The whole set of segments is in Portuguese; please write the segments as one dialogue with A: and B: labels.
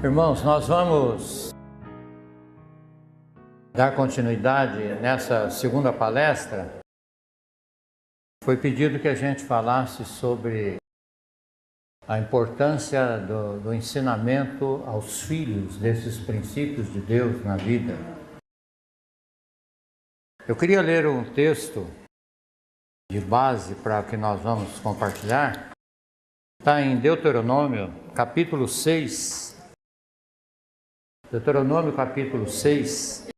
A: Irmãos, nós vamos dar continuidade nessa segunda palestra. Foi pedido que a gente falasse sobre a importância do ensinamento aos filhos desses princípios de Deus na vida. Eu queria ler um texto de base para o que nós vamos compartilhar. Está em Deuteronômio, capítulo 6. Deuteronômio, capítulo 6,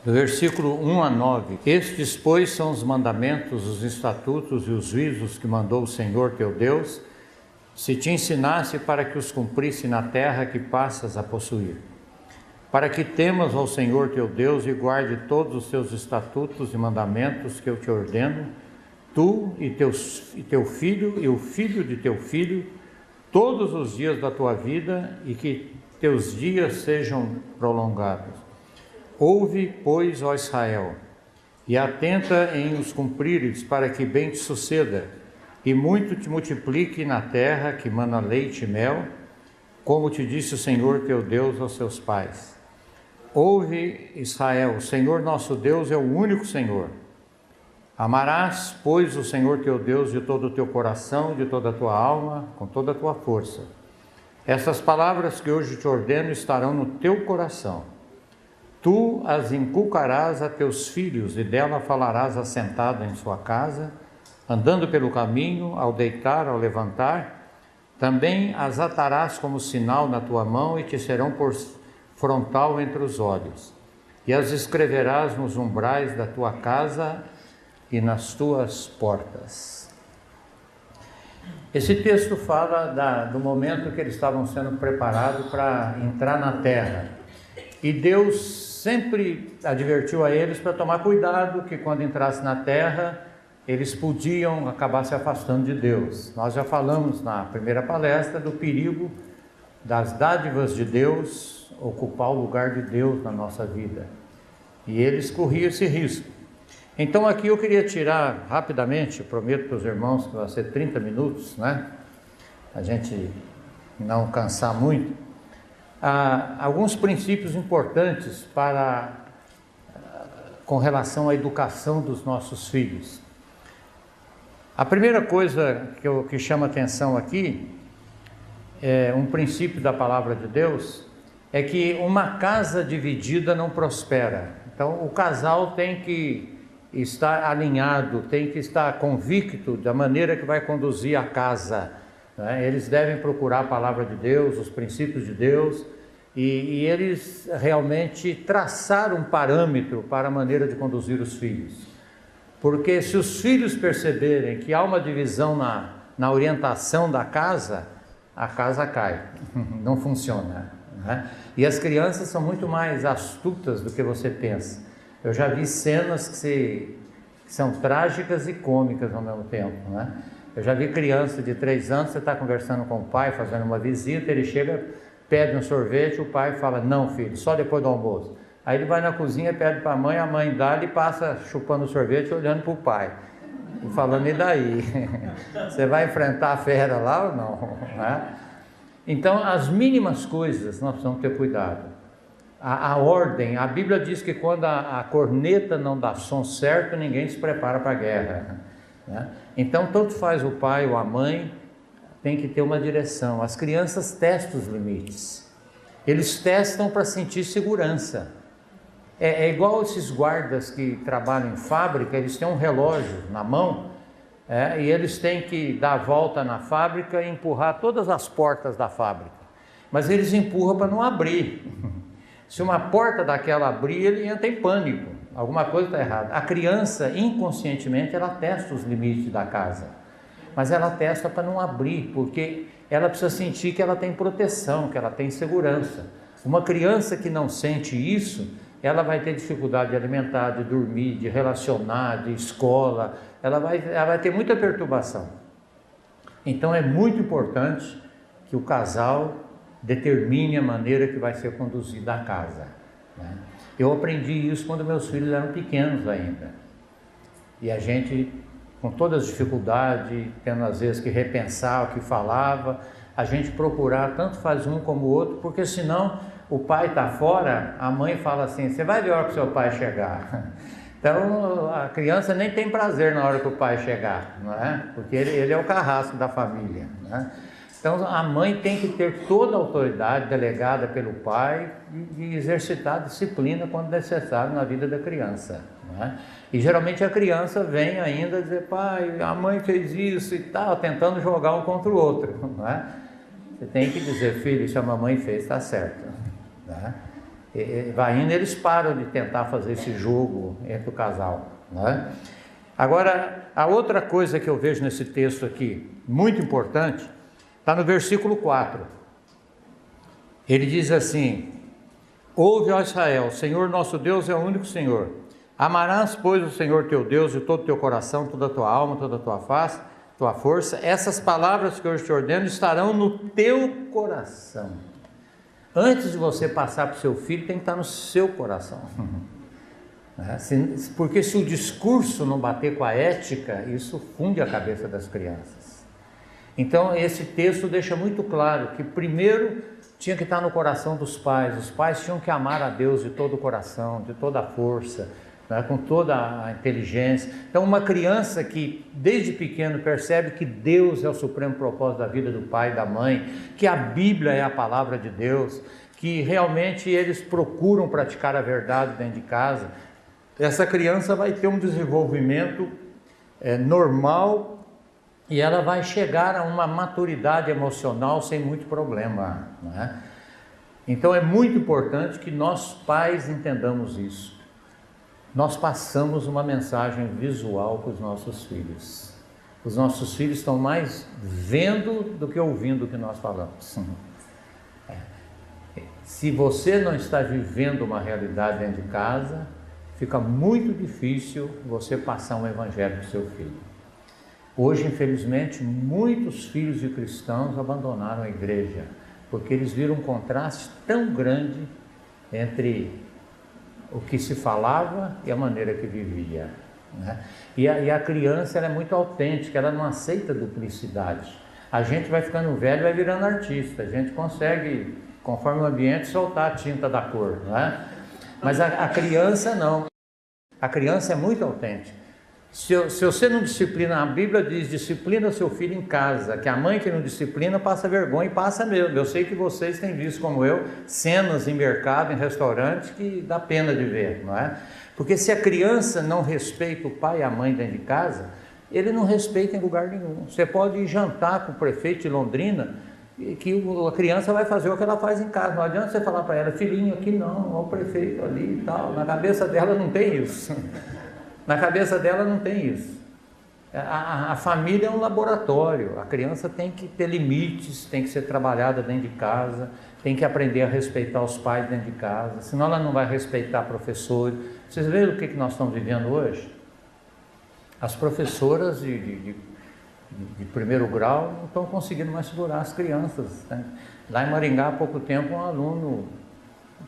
A: do versículo 1 a 9. Estes, pois, são os mandamentos, os estatutos e os juízos que mandou o Senhor teu Deus, se te ensinasse para que os cumprisse na terra que passas a possuir. Para que temas ao Senhor teu Deus e guarde todos os seus estatutos e mandamentos que eu te ordeno, tu e teu filho e o filho de teu filho, todos os dias da tua vida, e que teus dias sejam prolongados. Ouve, pois, ó Israel, e atenta em os cumprires, para que bem te suceda, e muito te multiplique na terra que mana leite e mel, como te disse o Senhor teu Deus aos seus pais. Ouve, Israel, o Senhor nosso Deus é o único Senhor. Amarás, pois, o Senhor teu Deus de todo o teu coração, de toda a tua alma, com toda a tua força. Estas palavras que hoje te ordeno estarão no teu coração. Tu as inculcarás a teus filhos, e dela falarás assentado em sua casa, andando pelo caminho, ao deitar, ao levantar. Também as atarás como sinal na tua mão, e te serão por frontal entre os olhos. E as escreverás nos umbrais da tua casa e nas tuas portas. Esse texto fala do momento que eles estavam sendo preparados para entrar na terra. E Deus sempre advertiu a eles para tomar cuidado, que quando entrasse na terra, eles podiam acabar se afastando de Deus. Nós já falamos na primeira palestra do perigo das dádivas de Deus ocupar o lugar de Deus na nossa vida. E eles corriam esse risco. Então aqui eu queria tirar rapidamente, prometo para os irmãos que vai ser 30 minutos, né? A gente não cansar muito. Alguns princípios importantes com relação à educação dos nossos filhos. A primeira coisa que chama atenção aqui, é um princípio da palavra de Deus, é que uma casa dividida não prospera. Então o casal tem que estar alinhado, tem que estar convicto da maneira que vai conduzir a casa, né? Eles devem procurar a palavra de Deus, os princípios de Deus, e eles realmente traçar um parâmetro para a maneira de conduzir os filhos. Porque se os filhos perceberem que há uma divisão na orientação da casa, a casa cai, não funciona, né? E as crianças são muito mais astutas do que você pensa. Eu já vi cenas que são trágicas e cômicas ao mesmo tempo, né? Eu já vi criança de 3 anos, você está conversando com o pai, fazendo uma visita, ele chega, pede um sorvete, o pai fala, não filho, só depois do almoço. Aí ele vai na cozinha, pede para a mãe dá, ele passa chupando o sorvete, olhando para o pai, e falando, e daí? Você vai enfrentar a fera lá ou não? Né? Então, as mínimas coisas nós precisamos ter cuidado. A ordem, a Bíblia diz que quando a corneta não dá som certo, ninguém se prepara para a guerra, né? Então, tanto faz o pai ou a mãe, tem que ter uma direção. As crianças testam os limites, eles testam para sentir segurança. É igual esses guardas que trabalham em fábrica, eles têm um relógio na mão, e eles têm que dar a volta na fábrica e empurrar todas as portas da fábrica, mas eles empurram para não abrir. Se uma porta daquela abrir, ele entra em pânico, alguma coisa está errada. A criança, inconscientemente, ela testa os limites da casa, mas ela testa para não abrir, porque ela precisa sentir que ela tem proteção, que ela tem segurança. Uma criança que não sente isso, ela vai ter dificuldade de alimentar, de dormir, de relacionar, de escola, ela vai ter muita perturbação. Então é muito importante que o casal determine a maneira que vai ser conduzida a casa, né? Eu aprendi isso quando meus filhos eram pequenos ainda, e a gente, com todas as dificuldades, tendo às vezes que repensar o que falava, a gente procurar, tanto faz um como o outro, porque senão o pai está fora, a mãe fala assim, você vai ver a hora que seu pai chegar. Então a criança nem tem prazer na hora que o pai chegar, não é? Porque ele é o carrasco da família, né? Então a mãe tem que ter toda a autoridade delegada pelo pai e exercitar a disciplina quando necessário na vida da criança, não é? E geralmente a criança vem ainda dizer, pai, a mãe fez isso e tal, tentando jogar um contra o outro, não é? Você tem que dizer, filho, isso a mamãe fez, está certo, né? Vai indo, eles param de tentar fazer esse jogo entre o casal, né? Agora, a outra coisa que eu vejo nesse texto aqui, muito importante, está no versículo 4. Ele diz assim, ouve, ó Israel, Senhor nosso Deus é o único Senhor. Amarás, pois, o Senhor teu Deus de todo o teu coração, toda a tua alma, toda a tua face, tua força. Essas palavras que eu te ordeno estarão no teu coração. Antes de você passar para o seu filho, tem que estar no seu coração. Porque se o discurso não bater com a ética, isso funde a cabeça das crianças. Então esse texto deixa muito claro que primeiro tinha que estar no coração dos pais. Os pais tinham que amar a Deus de todo o coração, de toda a força, né, com toda a inteligência. Então uma criança que desde pequeno percebe que Deus é o supremo propósito da vida do pai e da mãe, que a Bíblia é a palavra de Deus, que realmente eles procuram praticar a verdade dentro de casa, essa criança vai ter um desenvolvimento normal e ela vai chegar a uma maturidade emocional sem muito problema, né? Então é muito importante que nós pais entendamos isso. Nós passamos uma mensagem visual para os nossos filhos. Os nossos filhos estão mais vendo do que ouvindo o que nós falamos. Se você não está vivendo uma realidade dentro de casa, fica muito difícil você passar um evangelho para o seu filho. Hoje, infelizmente, muitos filhos de cristãos abandonaram a igreja, porque eles viram um contraste tão grande entre o que se falava e a maneira que vivia, né? E a criança, ela é muito autêntica, ela não aceita duplicidade. A gente vai ficando velho e vai virando artista, a gente consegue, conforme o ambiente, soltar a tinta da cor, né? Mas a criança não, a criança é muito autêntica. Se você não disciplina, a Bíblia diz, disciplina seu filho em casa, que a mãe que não disciplina passa vergonha e passa mesmo. Eu sei que vocês têm visto, como eu, cenas em mercado, em restaurante, que dá pena de ver, não é? Porque se a criança não respeita o pai e a mãe dentro de casa, ele não respeita em lugar nenhum. Você pode ir jantar com o prefeito de Londrina, que a criança vai fazer o que ela faz em casa. Não adianta você falar para ela, filhinho, aqui não, olha o prefeito ali e tal. Na cabeça dela não tem isso. Na cabeça dela não tem isso. A família é um laboratório, a criança tem que ter limites, tem que ser trabalhada dentro de casa, tem que aprender a respeitar os pais dentro de casa, senão ela não vai respeitar professores. Vocês veem o que nós estamos vivendo hoje? As professoras de primeiro grau não estão conseguindo mais segurar as crianças, né? Lá em Maringá, há pouco tempo, um aluno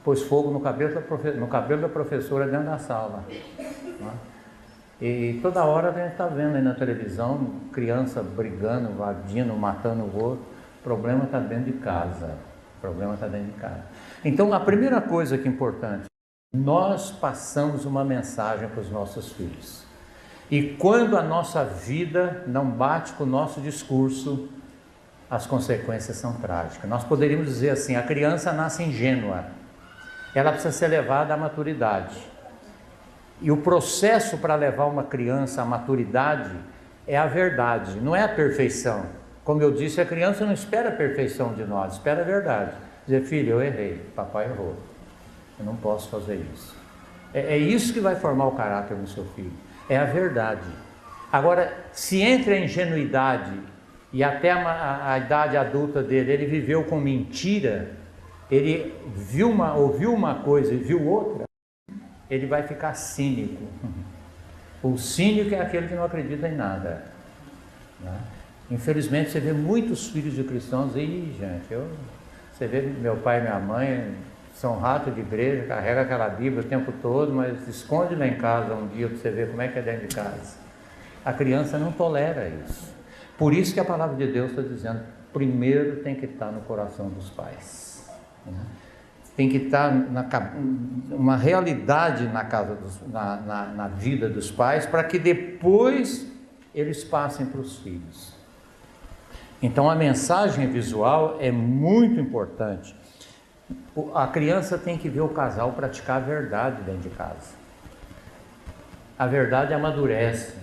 A: pôs fogo no cabelo da professora dentro da sala, né? E toda hora a gente está vendo aí na televisão, criança brigando, invadindo, matando o outro. O problema está dentro de casa. O problema está dentro de casa. Então, a primeira coisa que é importante, nós passamos uma mensagem para os nossos filhos. E quando a nossa vida não bate com o nosso discurso, as consequências são trágicas. Nós poderíamos dizer assim, a criança nasce ingênua. Ela precisa ser levada à maturidade. E o processo para levar uma criança à maturidade é a verdade, não é a perfeição. Como eu disse, a criança não espera a perfeição de nós, espera a verdade. Dizer, filho, eu errei, papai errou, eu não posso fazer isso. É isso que vai formar o caráter do seu filho, é a verdade. Agora, se entre a ingenuidade e até a idade adulta dele, ele viveu com mentira, ele ouviu uma coisa e viu outra, ele vai ficar cínico. O cínico é aquele que não acredita em nada, né? Infelizmente você vê muitos filhos de cristãos aí, gente, você vê meu pai e minha mãe são ratos de igreja, carrega aquela Bíblia o tempo todo, mas esconde lá em casa um dia para você ver como é que é dentro de casa. A criança não tolera isso. Por isso que a palavra de Deus está dizendo, primeiro tem que estar no coração dos pais, né? Tem que estar uma realidade na casa na vida dos pais, para que depois eles passem para os filhos. Então a mensagem visual é muito importante. A criança tem que ver o casal praticar a verdade dentro de casa. A verdade amadurece,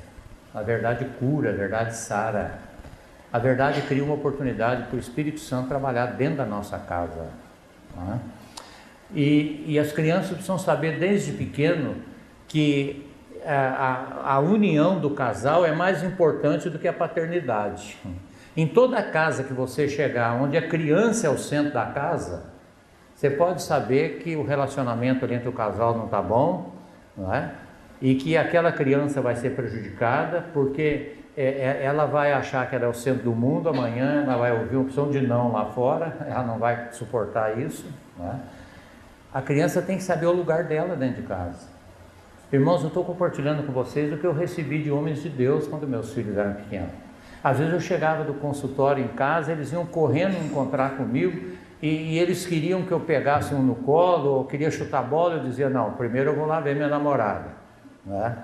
A: a verdade cura, a verdade sara. A verdade cria uma oportunidade para o Espírito Santo trabalhar dentro da nossa casa, né? E as crianças precisam saber desde pequeno que a união do casal é mais importante do que a paternidade. Em toda casa que você chegar, onde a criança é o centro da casa, você pode saber que o relacionamento entre o casal não está bom, não é? E que aquela criança vai ser prejudicada, porque ela vai achar que ela é o centro do mundo, amanhã ela vai ouvir uma opção de não lá fora, ela não vai suportar isso, não é? A criança tem que saber o lugar dela dentro de casa. Irmãos, eu estou compartilhando com vocês o que eu recebi de homens de Deus quando meus filhos eram pequenos. Às vezes eu chegava do consultório em casa, eles iam correndo encontrar comigo e eles queriam que eu pegasse um no colo, ou queria chutar bola, eu dizia, não, primeiro eu vou lá ver minha namorada, né?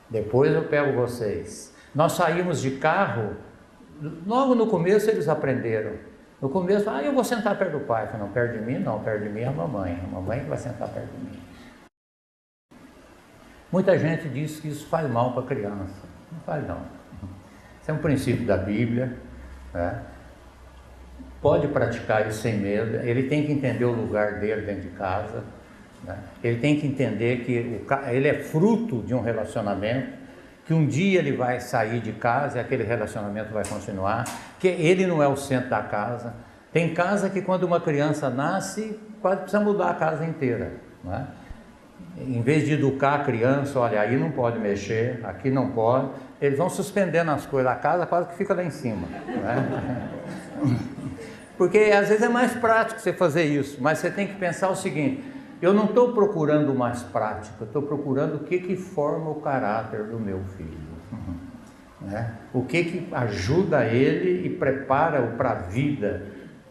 A: Depois eu pego vocês. Nós saímos de carro, logo no começo eles aprenderam. No começo, eu vou sentar perto do pai. Eu falei, não, perto de mim não, perto de mim é a mamãe que vai sentar perto de mim. Muita gente diz que isso faz mal para a criança. Não faz não. Isso é um princípio da Bíblia, né? Pode praticar isso sem medo. Ele tem que entender o lugar dele dentro de casa, né? Ele tem que entender que ele é fruto de um relacionamento, que um dia ele vai sair de casa e aquele relacionamento vai continuar, que ele não é o centro da casa. Tem casa que quando uma criança nasce, quase precisa mudar a casa inteira, né? Em vez de educar a criança, olha, aí não pode mexer, aqui não pode, eles vão suspendendo as coisas da casa, quase que fica lá em cima, né? Porque às vezes é mais prático você fazer isso, mas você tem que pensar o seguinte, eu não estou procurando o mais prático, eu estou procurando o que forma o caráter do meu filho, né? O que ajuda ele e prepara-o para a vida,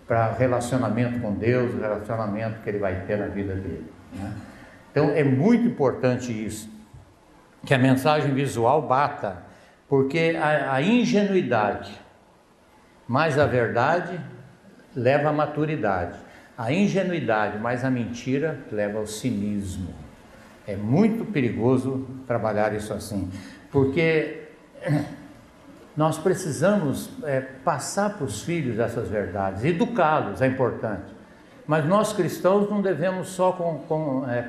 A: para relacionamento com Deus, o relacionamento que ele vai ter na vida dele, né? Então é muito importante isso, que a mensagem visual bata, porque a ingenuidade mais a verdade leva à maturidade. A ingenuidade mais a mentira leva ao cinismo. É muito perigoso trabalhar isso assim, porque nós precisamos passar para os filhos essas verdades, educá-los é importante, mas nós cristãos não devemos só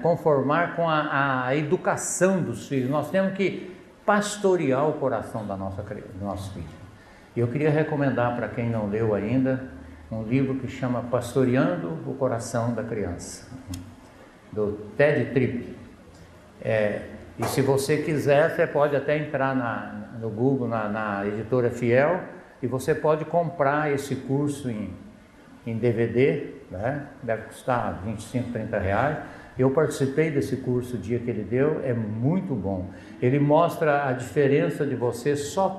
A: conformar com a educação dos filhos, nós temos que pastorear o coração do nosso filho. E eu queria recomendar para quem não leu ainda, um livro que chama Pastoreando o Coração da Criança, do Ted Tripp. E se você quiser, você pode até entrar no Google, na editora Fiel, e você pode comprar esse curso em DVD, né? Deve custar 25, 30 reais. Eu participei desse curso o dia que ele deu, é muito bom. Ele mostra a diferença de você só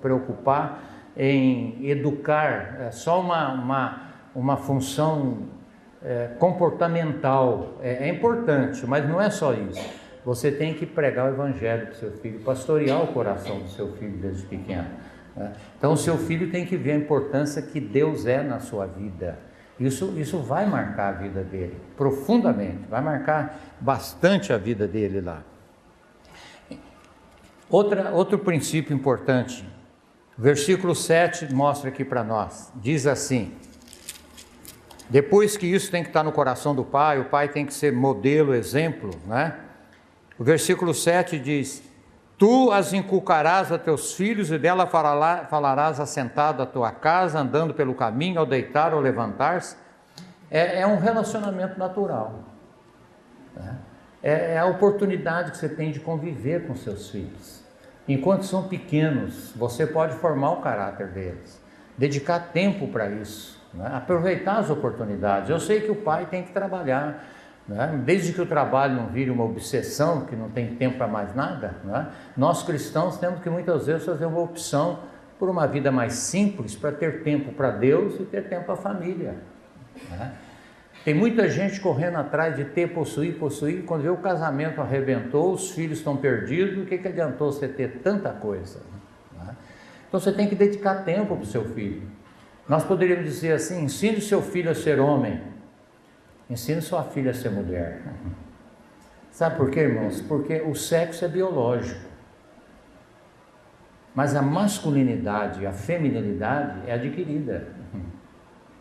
A: preocupar em educar, é só uma função comportamental, é importante, mas não é só isso. Você tem que pregar o evangelho para o seu filho, pastorear o coração do seu filho desde pequeno, né? Então o seu filho tem que ver a importância que Deus é na sua vida. Isso vai marcar a vida dele profundamente, vai marcar bastante a vida dele lá. Outro princípio importante, versículo 7 mostra aqui para nós, diz assim: depois que isso tem que estar no coração do pai, o pai tem que ser modelo, exemplo, né? O versículo 7 diz: tu as inculcarás a teus filhos e dela falarás assentado à tua casa, andando pelo caminho, ao deitar ou levantar-se. É um relacionamento natural, né? É a oportunidade que você tem de conviver com seus filhos. Enquanto são pequenos, você pode formar o caráter deles, dedicar tempo para isso, né? Aproveitar as oportunidades. Eu sei que o pai tem que trabalhar, né? Desde que o trabalho não vire uma obsessão, que não tem tempo para mais nada, né? Nós cristãos temos que muitas vezes fazer uma opção por uma vida mais simples, para ter tempo para Deus e ter tempo para a família, né? Tem muita gente correndo atrás de ter, possuir, quando vê o casamento arrebentou, os filhos estão perdidos, o que adiantou você ter tanta coisa, né? Então você tem que dedicar tempo para o seu filho. Nós poderíamos dizer assim: ensine seu filho a ser homem, ensine sua filha a ser mulher. Sabe por quê, irmãos? Porque o sexo é biológico, mas a masculinidade, a feminilidade é adquirida,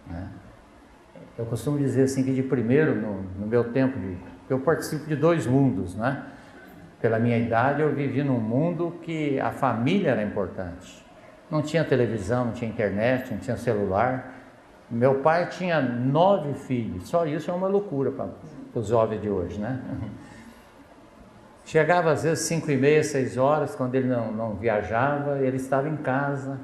A: né? Eu costumo dizer assim que de primeiro, no meu tempo, eu participo de 2 mundos, né? Pela minha idade eu vivi num mundo que a família era importante. Não tinha televisão, não tinha internet, não tinha celular. Meu pai tinha 9 filhos, só isso é uma loucura para os jovens de hoje, né? Chegava às vezes 5h30, 6 horas, quando ele não viajava, ele estava em casa.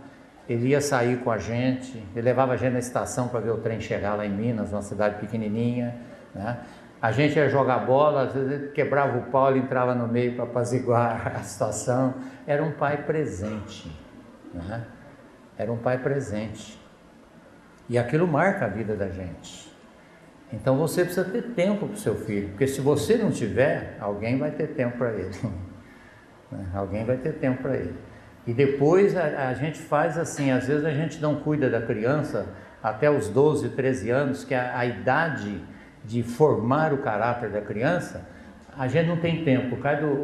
A: Ele ia sair com a gente, ele levava a gente na estação para ver o trem chegar lá em Minas, uma cidade pequenininha, né? A gente ia jogar bola, às vezes ele quebrava o pau, ele entrava no meio para apaziguar a situação. Era um pai presente, né? Era um pai presente. E aquilo marca a vida da gente. Então você precisa ter tempo para o seu filho, porque se você não tiver, alguém vai ter tempo para ele. Alguém vai ter tempo para ele. E depois a gente faz assim, às vezes a gente não cuida da criança até os 12, 13 anos, que é a idade de formar o caráter da criança, a gente não tem tempo.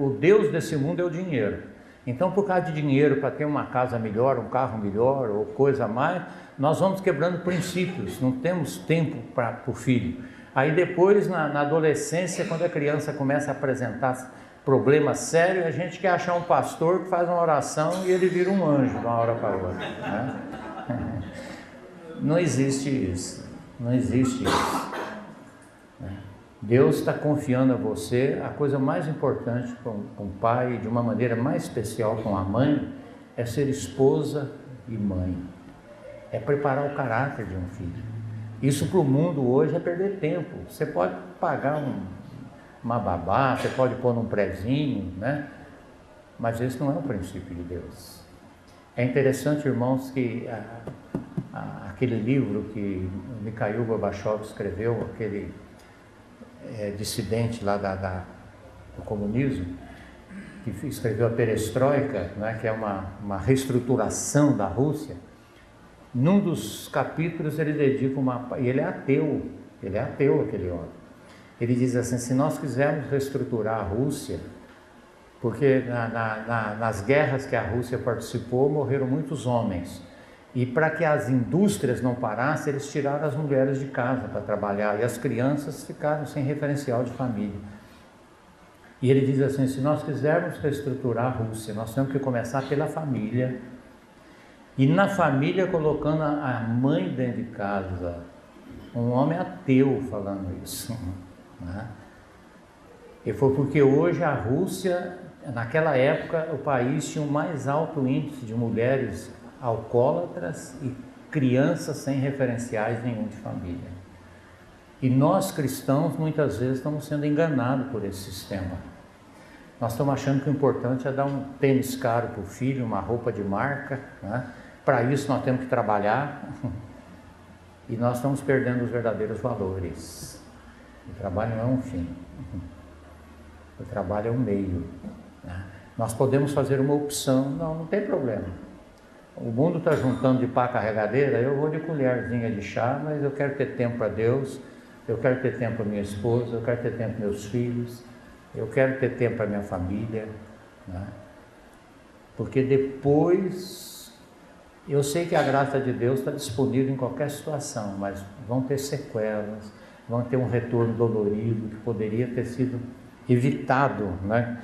A: O Deus desse mundo é o dinheiro. Então, por causa de dinheiro, para ter uma casa melhor, um carro melhor ou coisa a mais, nós vamos quebrando princípios, não temos tempo para o filho. Aí depois, na adolescência, quando a criança começa a apresentar problema sério, a gente quer achar um pastor que faz uma oração e ele vira um anjo de uma hora para outra, né? Não existe isso, não existe isso. Deus está confiando a você a coisa mais importante com o pai, de uma maneira mais especial com a mãe, é ser esposa e mãe, é preparar o caráter de um filho. Isso para o mundo hoje é perder tempo. Você pode pagar uma babá, você pode pôr num prezinho, né? Mas esse não é o princípio de Deus. É interessante, irmãos, que aquele livro que Mikhail Gorbachev escreveu, aquele dissidente lá do comunismo, que escreveu a Perestroika, né, que é uma reestruturação da Rússia. Num dos capítulos ele dedica e ele é ateu aquele homem. Ele diz assim: se nós quisermos reestruturar a Rússia, porque nas guerras que a Rússia participou, morreram muitos homens, e para que as indústrias não parassem, eles tiraram as mulheres de casa para trabalhar, e as crianças ficaram sem referencial de família. E ele diz assim: se nós quisermos reestruturar a Rússia, nós temos que começar pela família, e na família colocando a mãe dentro de casa. Um homem ateu falando isso, né? E foi porque hoje a Rússia, naquela época, o país tinha o mais alto índice de mulheres alcoólatras e crianças sem referenciais nenhum de família. E nós cristãos muitas vezes estamos sendo enganados por esse sistema. Nós estamos achando que o importante é dar um tênis caro para o filho, uma roupa de marca, né? Para isso nós temos que trabalhar. E nós estamos perdendo os verdadeiros valores. O trabalho não é um fim, o trabalho é um meio, né? Nós podemos fazer uma opção, não tem problema. O mundo está juntando de pá carregadeira, eu vou de colherzinha de chá, mas eu quero ter tempo para Deus, eu quero ter tempo para minha esposa, eu quero ter tempo para meus filhos, eu quero ter tempo para minha família, né? Porque depois... Eu sei que a graça de Deus está disponível em qualquer situação, mas vão ter sequelas, vão ter um retorno dolorido que poderia ter sido evitado, né?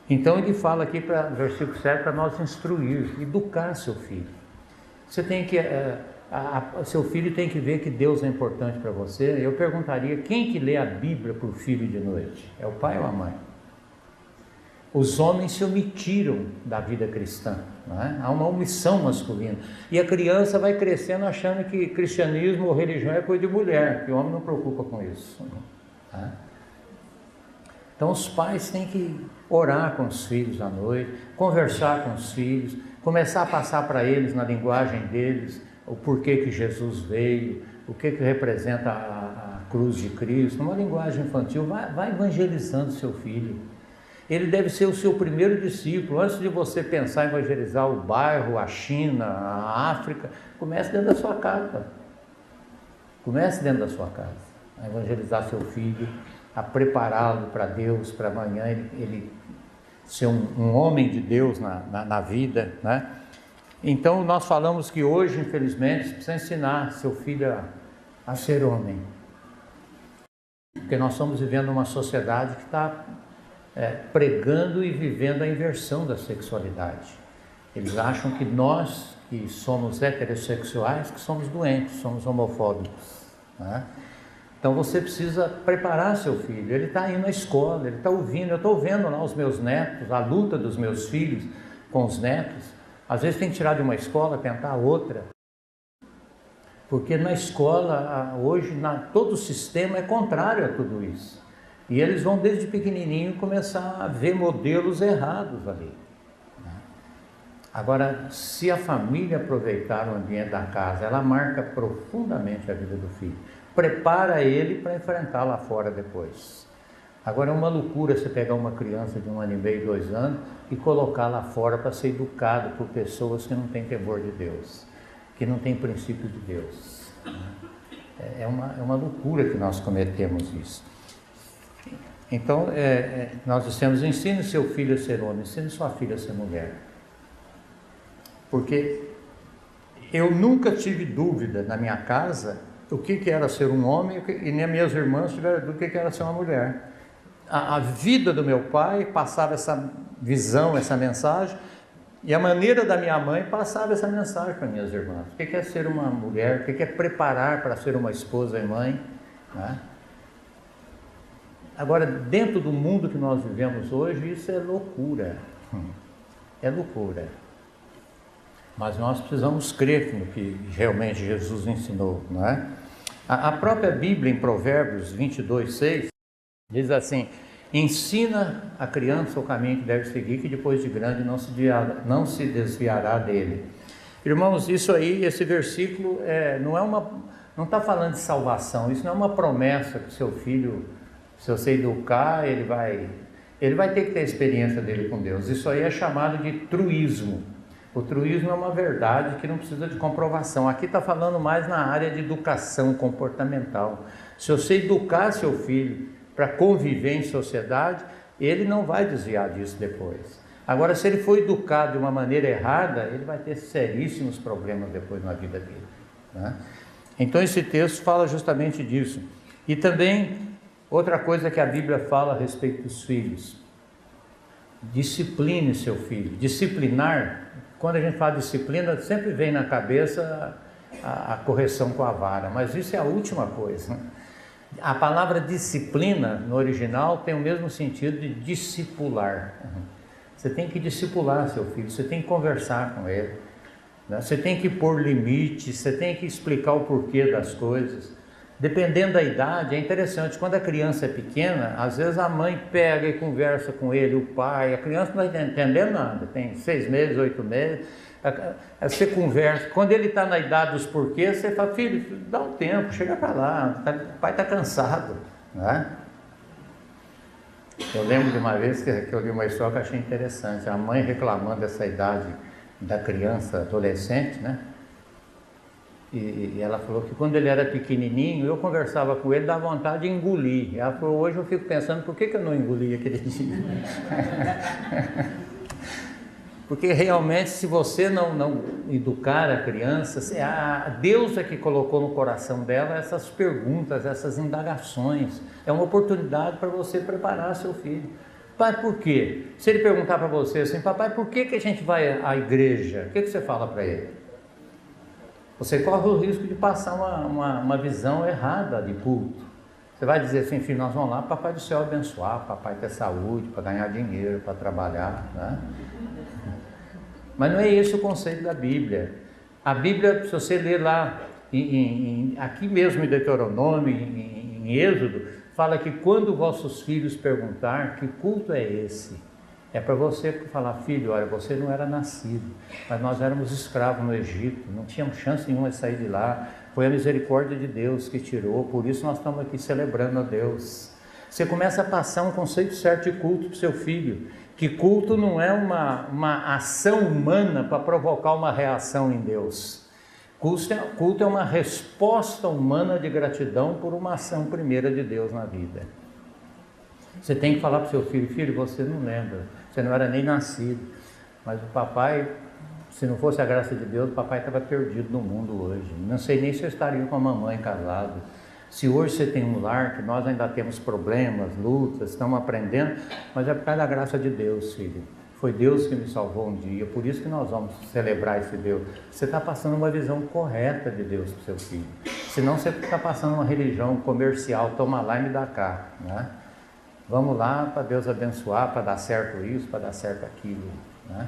A: Então ele fala aqui, versículo 7, para nós instruir, educar seu filho. Você tem que, seu filho tem que ver que Deus é importante para você. Eu perguntaria, quem que lê a Bíblia para o filho de noite? É o pai ou a mãe? Os homens se omitiram da vida cristã, né? Há uma omissão masculina. E a criança vai crescendo achando que cristianismo ou religião é coisa de mulher, que o homem não preocupa com isso, né? Então os pais têm que orar com os filhos à noite, conversar com os filhos, Começar a passar para eles, na linguagem deles, o porquê que Jesus veio, o que representa a cruz de Cristo, numa linguagem infantil. Vai evangelizando seu filho. Ele deve ser o seu primeiro discípulo. Antes de você pensar em evangelizar o bairro, a China, a África, comece dentro da sua casa. Comece dentro da sua casa a evangelizar seu filho, a prepará-lo para Deus, para amanhã ele ser um homem de Deus na vida, né? Então nós falamos que hoje, infelizmente, você precisa ensinar seu filho a ser homem, porque nós estamos vivendo uma sociedade que está pregando e vivendo a inversão da sexualidade. Eles acham que nós, que somos heterossexuais, que somos doentes, somos homofóbicos, né? Então você precisa preparar seu filho. Ele está indo à escola, ele está ouvindo. Eu estou vendo lá os meus netos, a luta dos meus filhos com os netos. Às vezes tem que tirar de uma escola, tentar outra. Porque na escola, hoje, todo o sistema é contrário a tudo isso. E eles vão desde pequenininho começar a ver modelos errados ali. Agora, se a família aproveitar o ambiente da casa, ela marca profundamente a vida do filho. Prepara ele para enfrentar lá fora depois. Agora é uma loucura você pegar uma criança de 1 ano e meio, 2 anos e colocar lá fora para ser educado por pessoas que não têm temor de Deus, que não têm princípio de Deus. É uma loucura que nós cometemos isso. Então, nós dissemos, ensine seu filho a ser homem, ensine sua filha a ser mulher. Porque eu nunca tive dúvida na minha casa o que era ser um homem, e nem minhas irmãs tiveram do que era ser uma mulher. A vida do meu pai passava essa visão, essa mensagem, e a maneira da minha mãe passava essa mensagem para minhas irmãs. O que é ser uma mulher, o que é preparar para ser uma esposa e mãe, né? Agora, dentro do mundo que nós vivemos hoje, isso é loucura. É loucura. Mas nós precisamos crer no que realmente Jesus ensinou, não é? A própria Bíblia, em Provérbios 22:6, diz assim: ensina a criança o caminho que deve seguir, que depois de grande não se desviará dele. Irmãos, isso aí, esse versículo não está falando de salvação. Isso não é uma promessa que seu filho, se você educar, ele vai ter que ter a experiência dele com Deus. Isso aí é chamado de truísmo. O truísmo é uma verdade que não precisa de comprovação. Aqui está falando mais na área de educação comportamental. Se você educar seu filho para conviver em sociedade, ele não vai desviar disso depois. Agora, se ele for educado de uma maneira errada, ele vai ter seríssimos problemas depois na vida dele, né? Então esse texto fala justamente disso. E também, outra coisa que a Bíblia fala a respeito dos filhos: discipline seu filho. Disciplinar, quando a gente fala de disciplina, sempre vem na cabeça a correção com a vara, mas isso é a última coisa. A palavra disciplina, no original, tem o mesmo sentido de discipular. Você tem que discipular seu filho, você tem que conversar com ele, né? Você tem que pôr limites, você tem que explicar o porquê das coisas. Dependendo da idade, é interessante, quando a criança é pequena, às vezes a mãe pega e conversa com ele, o pai, a criança não está entendendo nada, tem 6 meses, 8 meses, você conversa, quando ele está na idade dos porquês, você fala: filho, dá um tempo, chega para lá, o pai está cansado, né? Eu lembro de uma vez que eu li uma história que eu achei interessante, a mãe reclamando dessa idade da criança, adolescente, né? E ela falou que quando ele era pequenininho, eu conversava com ele, dava vontade de engolir. Ela falou: hoje eu fico pensando, por que eu não engoli aquele dia? Porque realmente, se você não educar a criança, Deus é que colocou no coração dela essas perguntas, essas indagações. É uma oportunidade para você preparar seu filho. Pai, por quê? Se ele perguntar para você assim: papai, por que a gente vai à igreja? O que você fala para ele? Você corre o risco de passar uma visão errada de culto. Você vai dizer assim: filho, nós vamos lá para Papai do Céu abençoar, papai ter saúde, para ganhar dinheiro, para trabalhar, né? Mas não é esse o conceito da Bíblia. A Bíblia, se você ler lá, aqui mesmo em Deuteronômio, em Êxodo, fala que quando vossos filhos perguntar que culto é esse, É para você falar, filho, olha, você não era nascido, mas nós éramos escravos no Egito, não tínhamos chance nenhuma de sair de lá. Foi a misericórdia de Deus que tirou, por isso nós estamos aqui celebrando a Deus. Você começa a passar um conceito certo de culto para o seu filho, que culto não é uma ação humana para provocar uma reação em Deus. Culto é uma resposta humana de gratidão por uma ação primeira de Deus na vida. Você tem que falar para o seu filho, filho, você não lembra, você não era nem nascido, mas o papai, se não fosse a graça de Deus, o papai estava perdido no mundo hoje. Não sei nem se eu estaria com a mamãe casado. Se hoje você tem um lar, que nós ainda temos problemas, lutas, estamos aprendendo, mas é por causa da graça de Deus, filho. Foi Deus que me salvou um dia, por isso que nós vamos celebrar esse Deus. Você está passando uma visão correta de Deus para o seu filho. Senão você está passando uma religião comercial, toma lá e me dá cá, né? Vamos lá para Deus abençoar, para dar certo isso, para dar certo aquilo, né?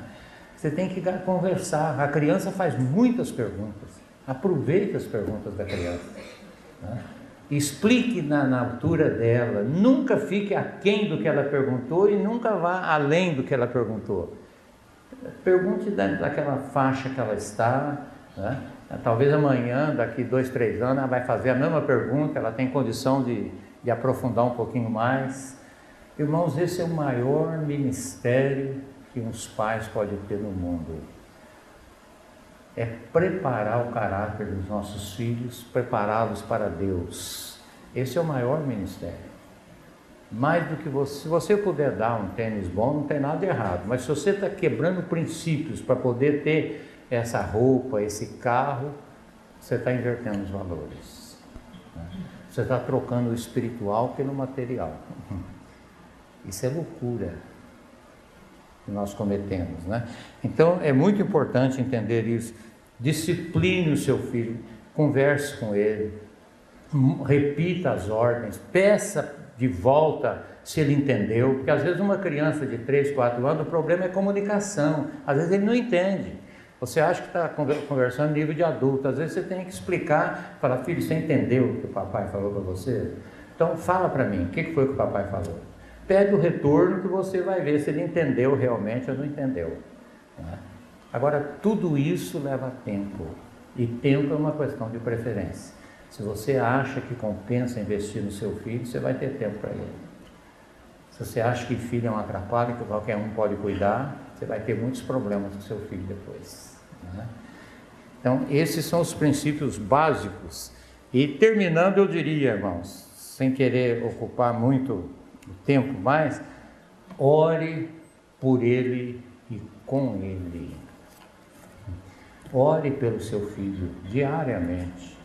A: Você tem que conversar. A criança faz muitas perguntas. Aproveite as perguntas da criança, né? Explique na altura dela. Nunca fique aquém do que ela perguntou e nunca vá além do que ela perguntou. Pergunte daquela faixa que ela está, né? Talvez amanhã, daqui 2, 3 anos, ela vai fazer a mesma pergunta, ela tem condição de aprofundar um pouquinho mais. Irmãos, esse é o maior ministério que uns pais podem ter no mundo. É preparar o caráter dos nossos filhos, prepará-los para Deus. Esse é o maior ministério. Mais do que você, se você puder dar um tênis bom, não tem nada de errado, mas se você está quebrando princípios para poder ter essa roupa, esse carro, você está invertendo os valores, né? Você está trocando o espiritual pelo material. Isso é loucura que nós cometemos, né? Então é muito importante entender isso. Discipline o seu filho, converse com ele, repita as ordens, peça de volta se ele entendeu, porque às vezes uma criança de 3, 4 anos, o problema é comunicação, às vezes ele não entende. Você acha que está conversando nível de adulto, às vezes você tem que explicar, falar, filho, você entendeu o que o papai falou para você? Então fala para mim, o que foi que o papai falou? Pede o retorno que você vai ver se ele entendeu realmente ou não entendeu, né? Agora, tudo isso leva tempo, e tempo é uma questão de preferência. Se você acha que compensa investir no seu filho, você vai ter tempo para ele. Se você acha que filho é um atrapalho, que qualquer um pode cuidar, você vai ter muitos problemas com seu filho depois, né? Então, esses são os princípios básicos. E terminando, eu diria, irmãos, sem querer ocupar muito o tempo mais, ore por ele e com ele. Ore pelo seu filho diariamente.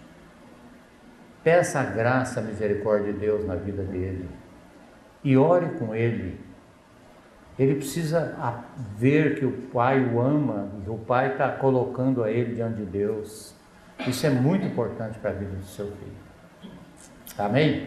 A: Peça a graça, a misericórdia de Deus na vida dele. E ore com ele. Ele precisa ver que o pai o ama, e o pai está colocando a ele diante de Deus. Isso é muito importante para a vida do seu filho. Amém?